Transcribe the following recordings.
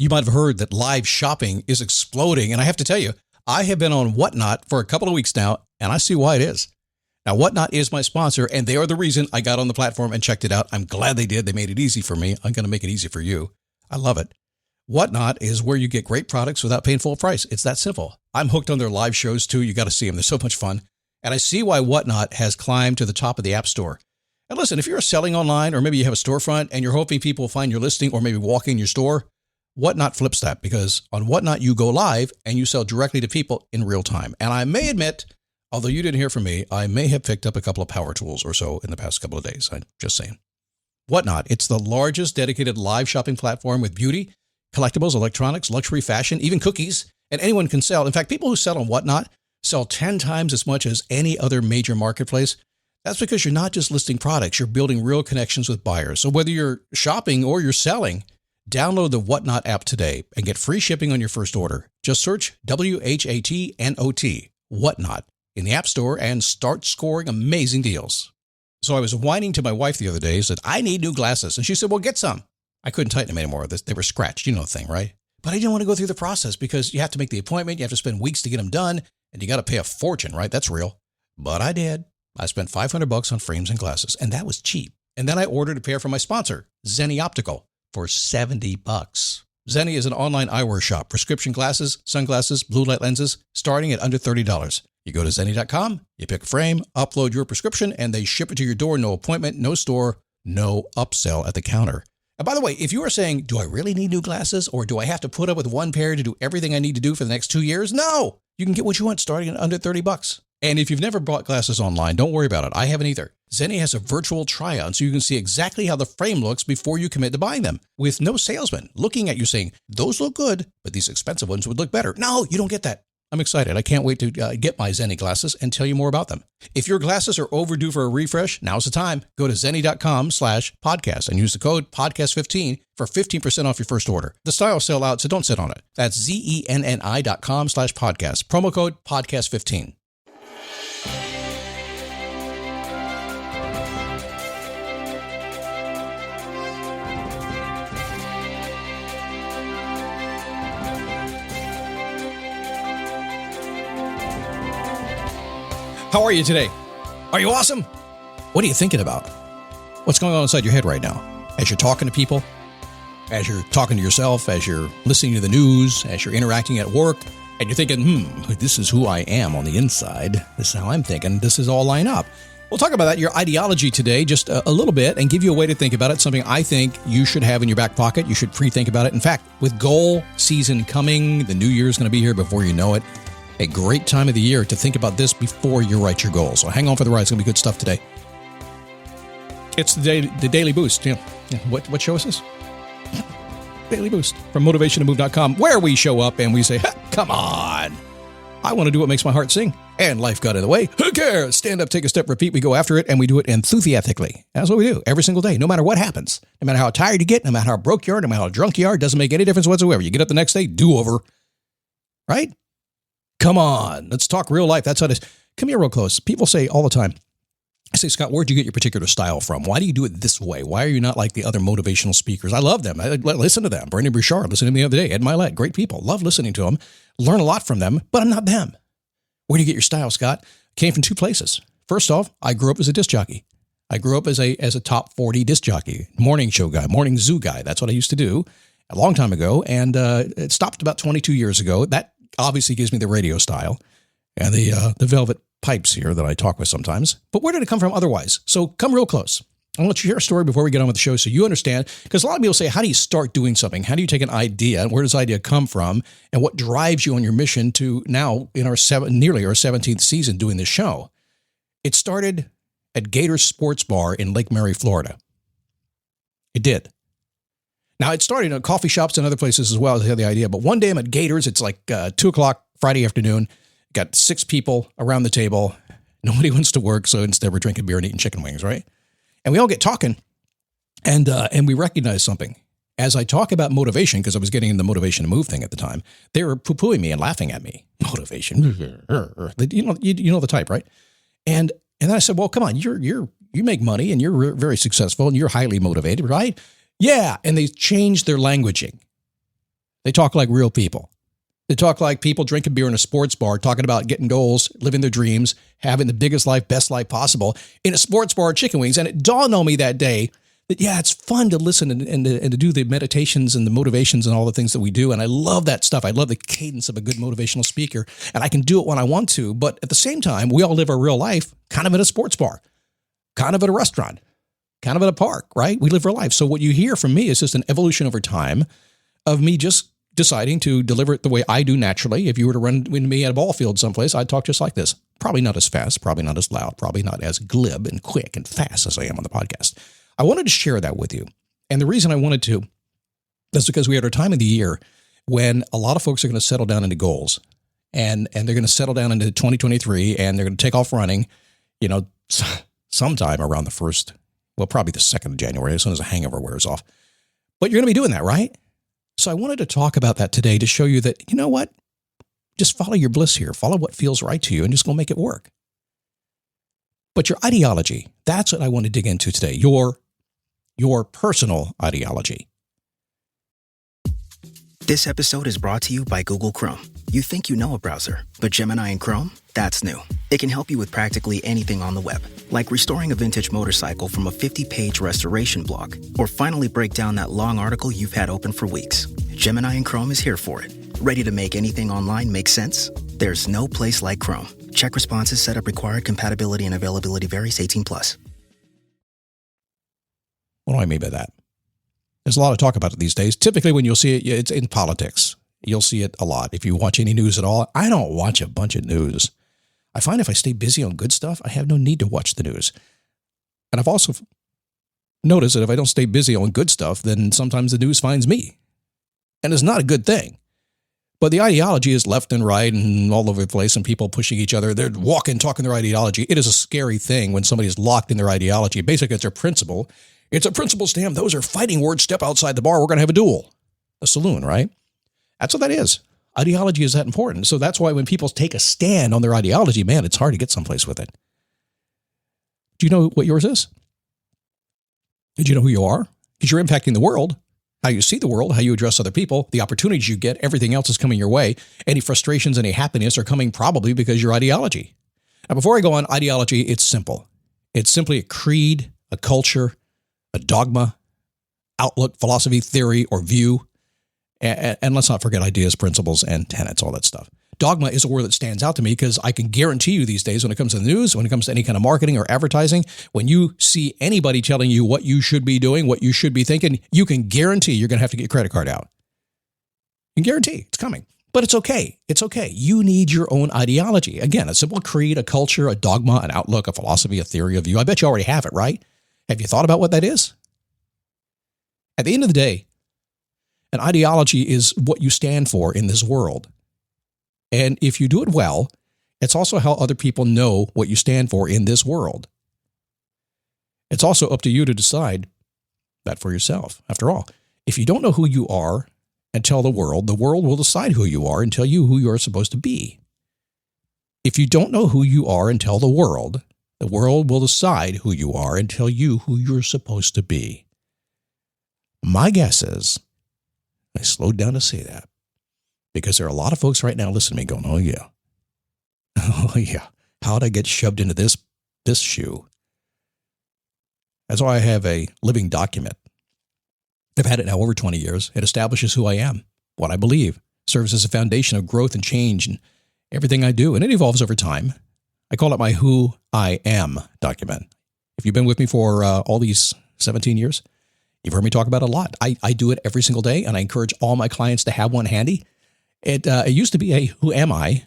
You might have heard that live shopping is exploding. And I have to tell you, I have been on Whatnot for a couple of weeks now, and I see why it is. Now, Whatnot is my sponsor, and they are the reason I got on the platform and checked it out. I'm glad they did. They made it easy for me. I'm going to make it easy for you. I love it. Whatnot is where you get great products without paying full price. It's that simple. I'm hooked on their live shows, too. You got to see them. They're so much fun. And I see why Whatnot has climbed to the top of the App Store. And listen, if you're selling online, or maybe you have a storefront and you're hoping people will find your listing or maybe walk in your store, Whatnot flips that, because on Whatnot, you go live and you sell directly to people in real time. And I may admit, although you didn't hear from me, I may have picked up a couple of power tools or so in the past couple of days. I'm just saying. Whatnot, it's the largest dedicated live shopping platform with beauty, collectibles, electronics, luxury, fashion, even cookies, and anyone can sell. In fact, people who sell on Whatnot sell 10 times as much as any other major marketplace. That's because you're not just listing products, you're building real connections with buyers. So whether you're shopping or you're selling, download the Whatnot app today and get free shipping on your first order. Just search WHATNOT, Whatnot, in the App Store and start scoring amazing deals. So I was whining to my wife the other day, said, I need new glasses. And she said, well, get some. I couldn't tighten them anymore. They were scratched. You know the thing, right? But I didn't want to go through the process because you have to make the appointment. You have to spend weeks to get them done. And you got to pay a fortune, right? That's real. But I did. I spent $500 on frames and glasses, and that was cheap. And then I ordered a pair from my sponsor, Zenni Optical, for $70. Zenni is an online eyewear shop, prescription glasses, sunglasses, blue light lenses, starting at under $30. You go to Zenni.com, you pick a frame, upload your prescription, and they ship it to your door. No appointment, no store, no upsell at the counter. And by the way, if you are saying, do I really need new glasses, or do I have to put up with one pair to do everything I need to do for the next 2 years? No, you can get what you want starting at under $30. And if you've never bought glasses online, don't worry about it. I haven't either. Zenni has a virtual try-on so you can see exactly how the frame looks before you commit to buying them, with no salesman looking at you saying, those look good, but these expensive ones would look better. No, you don't get that. I'm excited. I can't wait to get my Zenni glasses and tell you more about them. If your glasses are overdue for a refresh, now's the time. Go to Zenni.com/podcast and use the code podcast15 for 15% off your first order. The styles sell out, so don't sit on it. That's ZENNI.com/podcast. Promo code podcast15. How are you today? Are you awesome? What are you thinking about? What's going on inside your head right now? As you're talking to people, as you're talking to yourself, as you're listening to the news, as you're interacting at work, and you're thinking, this is who I am on the inside. This is how I'm thinking. This is all line up. We'll talk about that, your ideology today, just a little bit, and give you a way to think about it, something I think you should have in your back pocket. You should pre-think about it. In fact, with goal season coming, the new year is going to be here before you know it. A great time of the year to think about this before you write your goals. So hang on for the ride. It's going to be good stuff today. It's the Daily Boost. What show is this? Daily Boost from motivationtomove.com, where we show up and we say, come on. I want to do what makes my heart sing. And life got in the way. Who cares? Stand up, take a step, repeat. We go after it, and we do it enthusiastically. That's what we do every single day, no matter what happens. No matter how tired you get, no matter how broke you are, no matter how drunk you are, doesn't make any difference whatsoever. You get up the next day, do over. Right? Come on, let's talk real life. That's how it is. Come here real close. People say all the time, I say, Scott, where'd you get your particular style from? Why do you do it this way? Why are you not like the other motivational speakers? I love them. I listen to them. Brandon Bouchard, listened to me the other day. Ed Milet, great people. Love listening to them. Learn a lot from them, but I'm not them. Where do you get your style, Scott? Came from two places. First off, I grew up as a disc jockey. I grew up as a top 40 disc jockey, morning show guy, morning zoo guy. That's what I used to do a long time ago. And it stopped about 22 years ago. That obviously gives me the radio style and the velvet pipes here that I talk with sometimes. But where did it come from otherwise? So come real close. I want you to hear a story before we get on with the show so you understand, because a lot of people say, how do you start doing something? How do you take an idea? And where does the idea come from? And what drives you on your mission to now in our nearly our 17th season doing this show? It started at Gator's Sports Bar in Lake Mary, Florida. It did. Now, it started in coffee shops and other places as well as I had the idea. But one day I'm at Gator's. It's like 2 o'clock Friday afternoon. Got 6 people around the table. Nobody wants to work. So instead we're drinking beer and eating chicken wings, right? And we all get talking. And we recognize something. As I talk about motivation, because I was getting in the motivation to move thing at the time, they were poo-pooing me and laughing at me. Motivation. You know the type, right? And then I said, well, come on, you make money and you're very successful and you're highly motivated, right? Yeah. And they changed their languaging. They talk like real people. They talk like people drinking beer in a sports bar, talking about getting goals, living their dreams, having the biggest life, best life possible in a sports bar at Chicken Wings. And it dawned on me that day that, yeah, it's fun to listen and to do the meditations and the motivations and all the things that we do. And I love that stuff. I love the cadence of a good motivational speaker. And I can do it when I want to. But at the same time, we all live our real life kind of in a sports bar, kind of at a restaurant, kind of at a park, right? We live our life. So what you hear from me is just an evolution over time of me just deciding to deliver it the way I do naturally. If you were to run with me at a ball field someplace, I'd talk just like this. Probably not as fast, probably not as loud, probably not as glib and quick and fast as I am on the podcast. I wanted to share that with you. And the reason I wanted to is because we had our time of the year when a lot of folks are going to settle down into goals and they're going to settle down into 2023 and they're going to take off running, sometime around the first, well, probably the 2nd of January, as soon as a hangover wears off. But you're going to be doing that, right? So I wanted to talk about that today to show you that, you know what? Just follow your bliss here. Follow what feels right to you and just go make it work. But your ideology, that's what I want to dig into today. Your personal ideology. This episode is brought to you by Google Chrome. You think you know a browser, but Gemini and Chrome? That's new. It can help you with practically anything on the web, like restoring a vintage motorcycle from a 50-page restoration blog, or finally break down that long article you've had open for weeks. Gemini and Chrome is here for it. Ready to make anything online make sense? There's no place like Chrome. Check responses, setup required, compatibility and availability varies, 18+. What do I mean by that? There's a lot of talk about it these days. Typically when you'll see it, it's in politics. You'll see it a lot. If you watch any news at all, I don't watch a bunch of news. I find if I stay busy on good stuff, I have no need to watch the news. And I've also noticed that if I don't stay busy on good stuff, then sometimes the news finds me. And it's not a good thing. But the ideology is left and right and all over the place and people pushing each other. They're talking their ideology. It is a scary thing when somebody is locked in their ideology. Basically, it's their principle. It's a principle stamp. Those are fighting words. Step outside the bar. We're going to have a duel. A saloon, right? That's what that is. Ideology is that important. So that's why when people take a stand on their ideology, man, it's hard to get someplace with it. Do you know what yours is? Did you know who you are? Because you're impacting the world, how you see the world, how you address other people, the opportunities you get, everything else is coming your way. Any frustrations, any happiness are coming probably because of your ideology. Now, before I go on, ideology, it's simple. It's simply a creed, a culture, a dogma, outlook, philosophy, theory, or view. And let's not forget ideas, principles, and tenets, all that stuff. Dogma is a word that stands out to me because I can guarantee you these days when it comes to the news, when it comes to any kind of marketing or advertising, when you see anybody telling you what you should be doing, what you should be thinking, you can guarantee you're going to have to get your credit card out. You can guarantee it's coming. But it's okay. It's okay. You need your own ideology. Again, a simple creed, a culture, a dogma, an outlook, a philosophy, a theory, a view. I bet you already have it, right? Have you thought about what that is? At the end of the day, an ideology is what you stand for in this world. And if you do it well, it's also how other people know what you stand for in this world. It's also up to you to decide that for yourself. After all, if you don't know who you are and tell the world will decide who you are and tell you who you are supposed to be. If you don't know who you are and tell the world will decide who you are and tell you who you're supposed to be. My guess is, I slowed down to say that because there are a lot of folks right now listening to me going, oh yeah, oh yeah, how'd I get shoved into this shoe? That's why I have a living document. I've had it now over 20 years. It establishes who I am, what I believe, serves as a foundation of growth and change and everything I do, and it evolves over time. I call it my Who I Am document. If you've been with me for all these 17 years, you've heard me talk about it a lot. I do it every single day, and I encourage all my clients to have one handy. It used to be a Who Am I?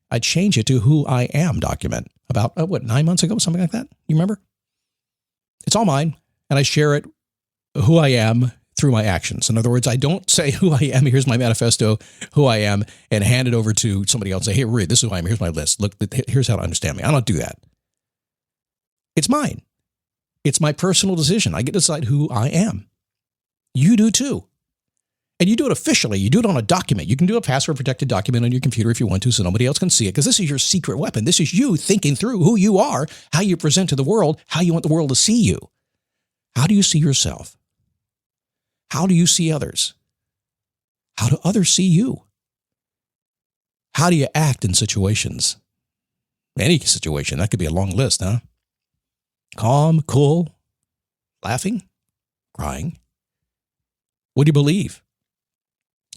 I changed it to Who I Am document about, 9 months ago, something like that? You remember? It's all mine, and I share it, who I am, through my actions. In other words, I don't say who I am, here's my manifesto, who I am, and hand it over to somebody else and say, hey, read, this is who I am, here's my list. Look, here's how to understand me. I don't do that. It's mine. It's my personal decision. I get to decide who I am. You do too. And you do it officially. You do it on a document. You can do a password-protected document on your computer if you want to so nobody else can see it, because this is your secret weapon. This is you thinking through who you are, how you present to the world, how you want the world to see you. How do you see yourself? How do you see others? How do others see you? How do you act in situations? Any situation. That could be a long list, huh? Calm, cool, laughing, crying. What do you believe?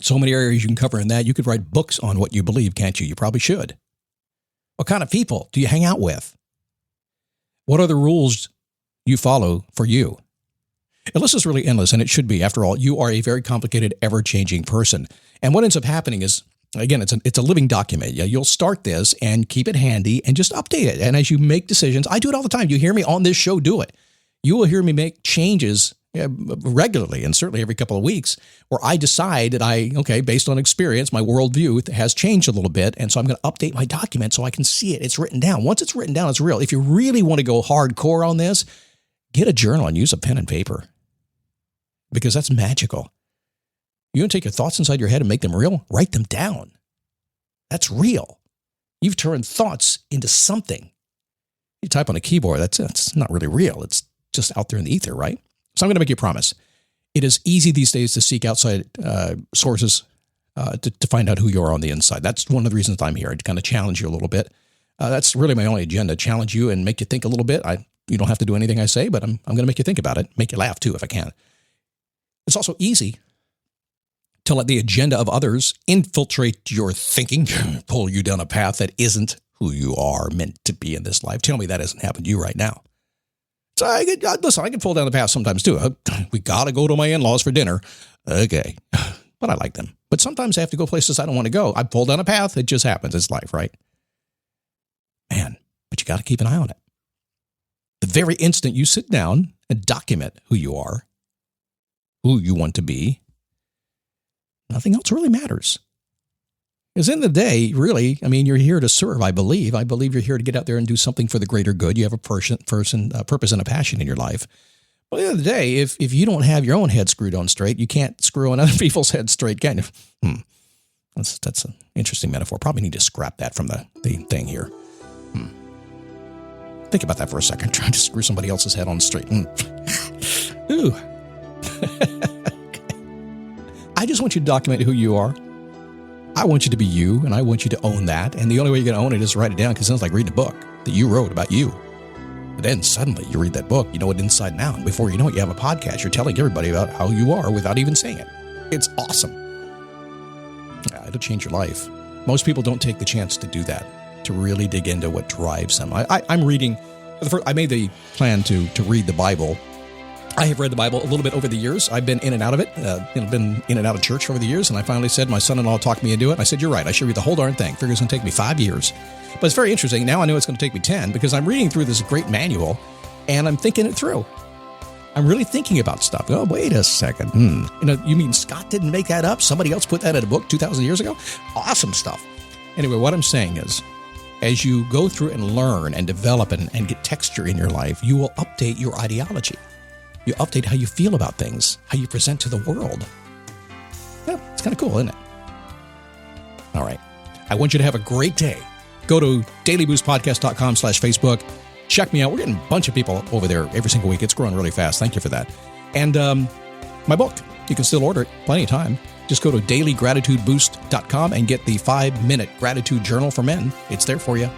So many areas you can cover in that. You could write books on what you believe, can't you? You probably should. What kind of people do you hang out with? What are the rules you follow for you? The list is really endless, and it should be. After all, you are a very complicated, ever-changing person. And what ends up happening is, again, it's a living document. Yeah, you'll start this and keep it handy and just update it. And as you make decisions, I do it all the time. You hear me on this show do it. You will hear me make changes regularly, and certainly every couple of weeks, where I decide that based on experience, my worldview has changed a little bit, and so I'm going to update my document so I can see it. It's written down. Once it's written down, it's real. If you really want to go hardcore on this, get a journal and use a pen and paper, because that's magical. You want to take your thoughts inside your head and make them real? Write them down. That's real. You've turned thoughts into something. You type on a keyboard, that's not really real. It's just out there in the ether, right? So I'm going to make you a promise. It is easy these days to seek outside sources to find out who you are on the inside. That's one of the reasons I'm here, to kind of challenge you a little bit. That's really my only agenda, challenge you and make you think a little bit. You don't have to do anything I say, but I'm going to make you think about it, make you laugh too if I can. It's also easy to let the agenda of others infiltrate your thinking, pull you down a path that isn't who you are meant to be in this life. Tell me that hasn't happened to you right now. So I can fall down the path sometimes too. We got to go to my in-laws for dinner. Okay. But I like them. But sometimes I have to go places I don't want to go. I pull down a path. It just happens. It's life, right? Man, but you got to keep an eye on it. The very instant you sit down and document who you are, who you want to be, nothing else really matters. Because in the day, really, you're here to serve, I believe. I believe you're here to get out there and do something for the greater good. You have a purpose and a passion in your life. But at the end of the day, if you don't have your own head screwed on straight, you can't screw on other people's heads straight, can you? That's an interesting metaphor. Probably need to scrap that from the thing here. Think about that for a second. Trying to screw somebody else's head on straight. Ooh. I just want you to document who you are. I want you to be you, and I want you to own that. And the only way you're going to own it is to write it down, because it sounds like reading a book that you wrote about you. But then suddenly you read that book, you know it inside and out. And before you know it, you have a podcast. You're telling everybody about how you are without even saying it. It's awesome. Yeah, it'll change your life. Most people don't take the chance to do that, to really dig into what drives them. I'm reading, I made the plan to read the Bible. I have read the Bible a little bit over the years. I've been in and out of it, been in and out of church over the years, and I finally said, my son-in-law talked me into it. I said, you're right, I should read the whole darn thing. Figure it's going to take me 5 years. But it's very interesting. Now I know it's going to take me 10, because I'm reading through this great manual, and I'm thinking it through. I'm really thinking about stuff. Oh, wait a second. You mean Scott didn't make that up? Somebody else put that in a book 2,000 years ago? Awesome stuff. Anyway, what I'm saying is, as you go through and learn and develop and get texture in your life, you will update your ideology. You update how you feel about things, how you present to the world. Yeah, it's kind of cool, isn't it? All right. I want you to have a great day. Go to dailyboostpodcast.com/Facebook. Check me out. We're getting a bunch of people over there every single week. It's growing really fast. Thank you for that. And my book, you can still order it. Plenty of time. Just go to dailygratitudeboost.com and get the 5-minute gratitude journal for men. It's there for you.